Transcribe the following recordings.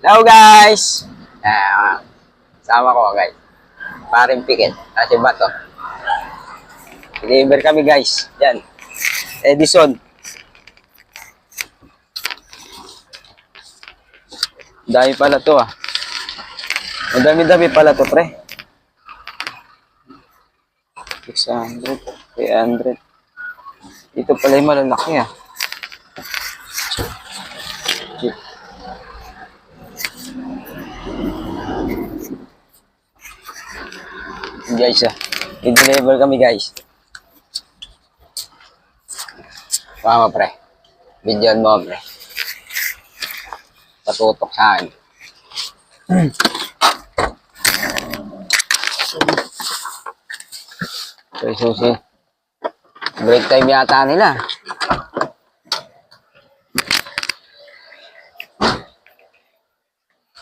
Hello guys! Sama ko guys. Paring Pikit. Kasi Bato. Deliver kami guys. Yan. Edison. Dami pala to ah. Ang dami-dami pala to pre. 600, 300. Ito pala yung malalaki ah. Guys ah. I-deliver kami guys. Mama pre. Bidyan mo pre. Patutok sa akin. Susi. Break time yata nila.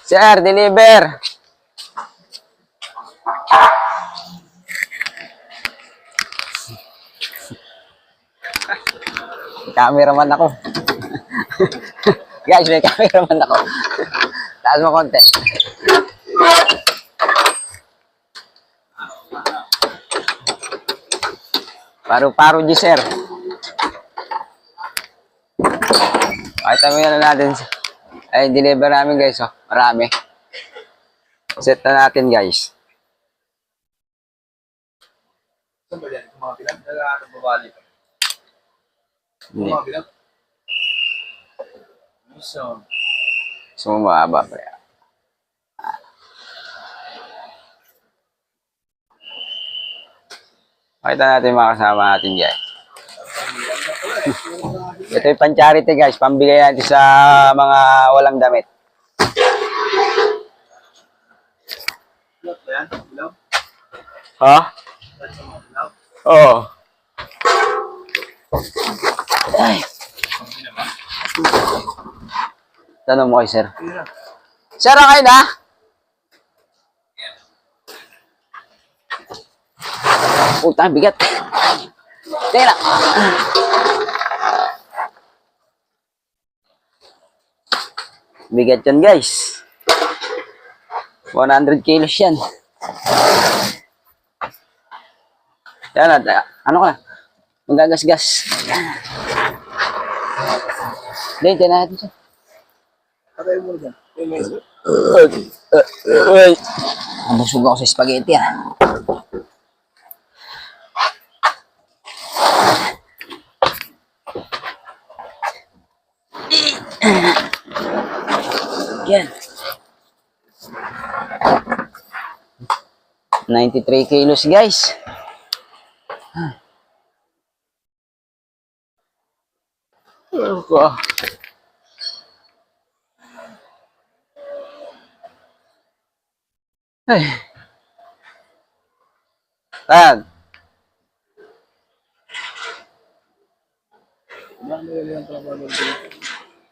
Sir, deliver. Cameraman ako. Guys, may cameraman ako. Taas mo konti. Paru-paro di sir. Pakita mo yan natin. Ay, deliver namin guys. Oh. Marami. Set na natin guys. Saan ba yan? Yung mga pinag? Nag-aaral babali pa. Yung mga pinag? So, Sumababa pa yan. Pakita natin mga kasama natin dyan. Ito yung pan-charity guys. Pambigay natin sa mga walang damit. pilot ba yan? Pilot? Ha? Pilot? Oo. Ay. Tanong mo kay sir. Sir, okay na? Puta, bigat. Teka lang. Bigat yan guys. 100 kilos yan. Yan, ano ka? Magagasgas. Dito na natin siya. Patay mo dyan. Nabusog ako sa spaghetti ah. Yan. 93 kilos guys. Ay. Tan.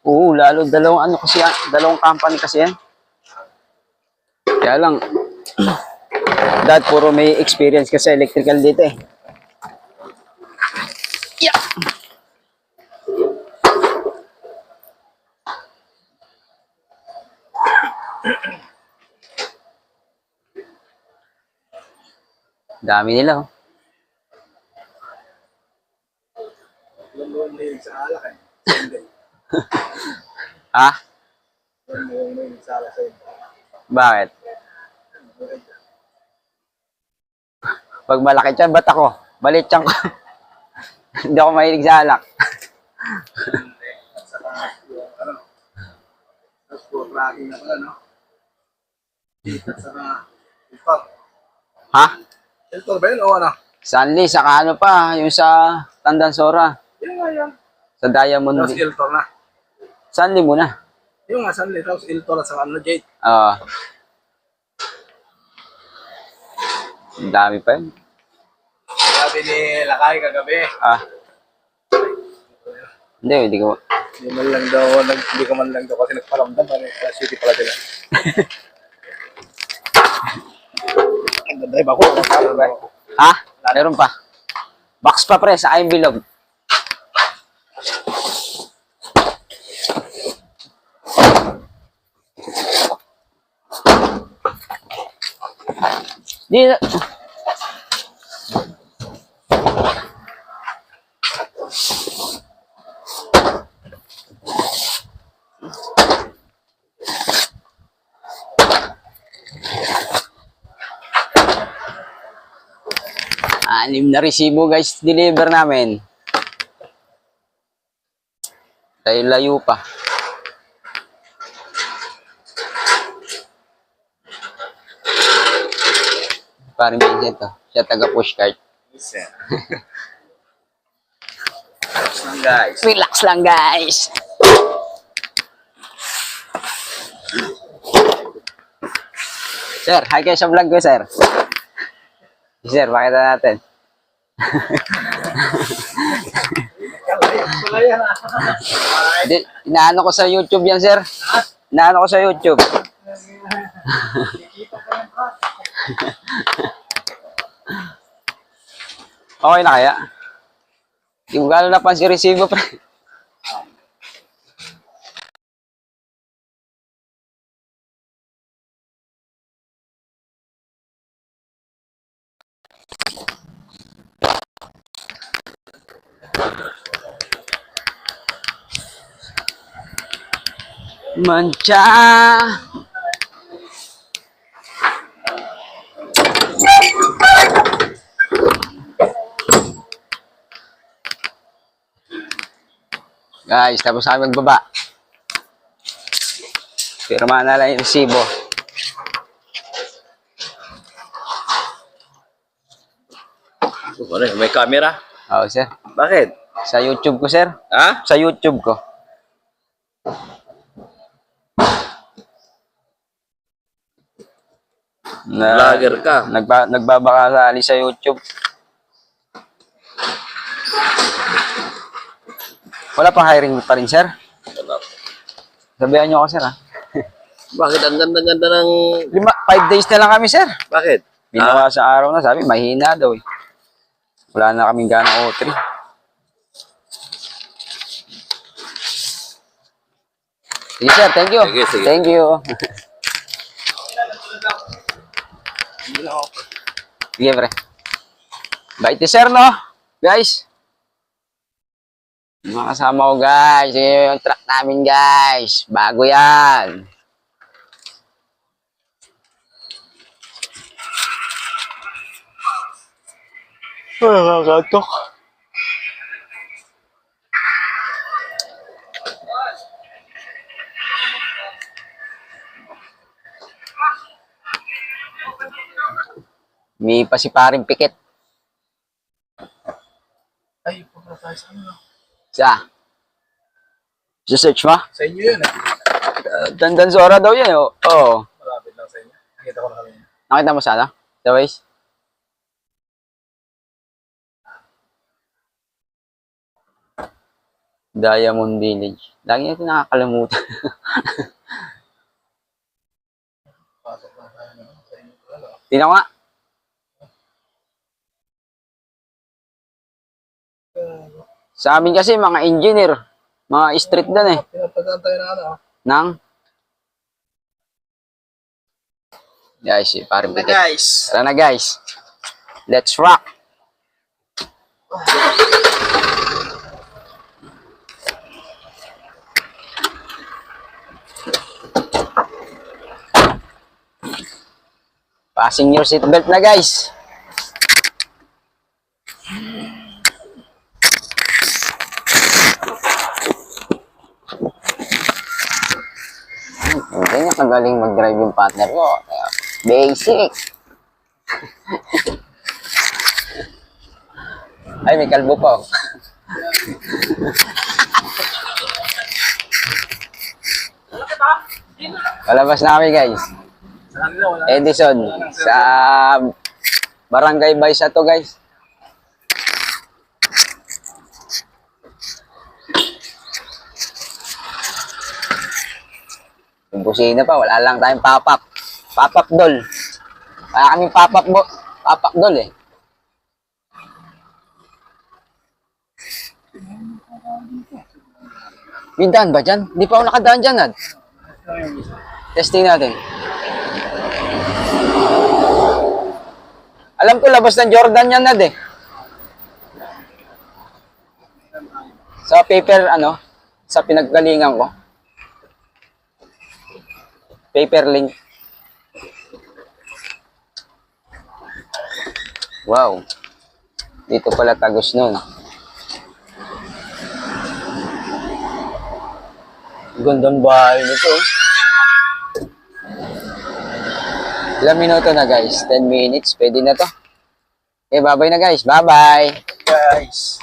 Oo, lalo dalawang dalawang company kasi yan. Kaya lang dad puro may experience kasi electrical dito eh. Yeah. Dami nila oh. May sa alak eh. Ha? May sa alak sa'yo. Bakit? Pag malaki tiyan, ba't ako? Balit tiyan ko. Hindi ako mahilig sa alak. At saka, ano, tapos po, tracking na pala, no? At saka, iltor. Ha? Iltor ba yun o ano? Sanli, saka ano pa, yung sa Tandansora. Yan nga yan. Sa Diamond. Tapos iltor na. Sanli muna. Yung nga, sanli. Tapos iltor at saka ano, jade. Oo. Ang dami pa yun. Sabi ni Lakay kagabi. Ah. Hindi ko. Hindi ka man lang daw kasi nagparamdam. City pala sila. Ang ganda iba ko. Ha? Meron pa. Box pa pre, sa envelope. Di na... Anim na resibo guys, deliver namin. Tayo layo pa. Parang Vincent to. Siya taga pushcart. Yes, sir. Relax lang, guys. Relax lang guys. Sir, hi kayo sa vlog ko sir. Sir, pakita natin. Inaano ko sa YouTube yan sir. Inaano ko sa YouTube. Okay na kaya? Hindi ko gano'n napansin resibo pre. Mancha. Guys, tapos kami magbaba. Pirma na lang yung resibo. Ano, may camera? Oo, sir. Bakit? Sa YouTube ko, sir. Ha? Sa YouTube ko. Vlogger ka. Nagbabakasali sa YouTube. Wala pa hiring pa rin, sir? Wala. Sabihan nyo ako, sir, ha? Bakit? Ang ganda-ganda ng... 5 days na lang kami, sir. Bakit? Ginawa sa araw na, sabi, mahina daw, eh. Wala na kaming gana O3. Sige, sir, thank you. Sige, sige. Thank you. Sige, pre. Bait ni sir, no? Guys. Mga kasama ko, guys. Yung truck namin, guys. Bago yan. Nakakatok. May pa si paring pikit. Ay, pumunta tayo sa ano? Sa search mo? Sa inyo yun, eh. Dandansora daw yan, oh. Oo. Malapit lang sa inyo. Nakita ko na kami. Nakita mo sana? Sa Waze? Diamond Village. Lagi natin nakakalimutan. Pasok lang tayo na sa inyo. Tingnan ko nga. Sa amin kasi mga engineer, mga street dan eh. Pinapagdaan tayo na ano. Nang? Guys, parang pikit. Guys. Tara na guys. Let's rock. Passing your seatbelt na guys. Hindi niya kagaling mag-drive yung partner ko. Basic. Ay, may kalbo pa. Palabas na kami guys. Edison. Sa Barangay Baysa to guys. Yung busina pa, wala lang tayong pop-up. Pop-up doll. Wala kaming pop-up doll eh. May daan ba dyan? Hindi pa ako nakadaan dyan, Nad. Testing natin. Alam ko labas ng Jordan yan na Sa paper, sa pinaggalingan ko. Paper link. Wow. Dito pala tagos nun. Gandang bahay nito. Ilang minuto na guys? 10 minutes. Pwede na to. Okay, bye-bye na guys. Bye-bye. Guys.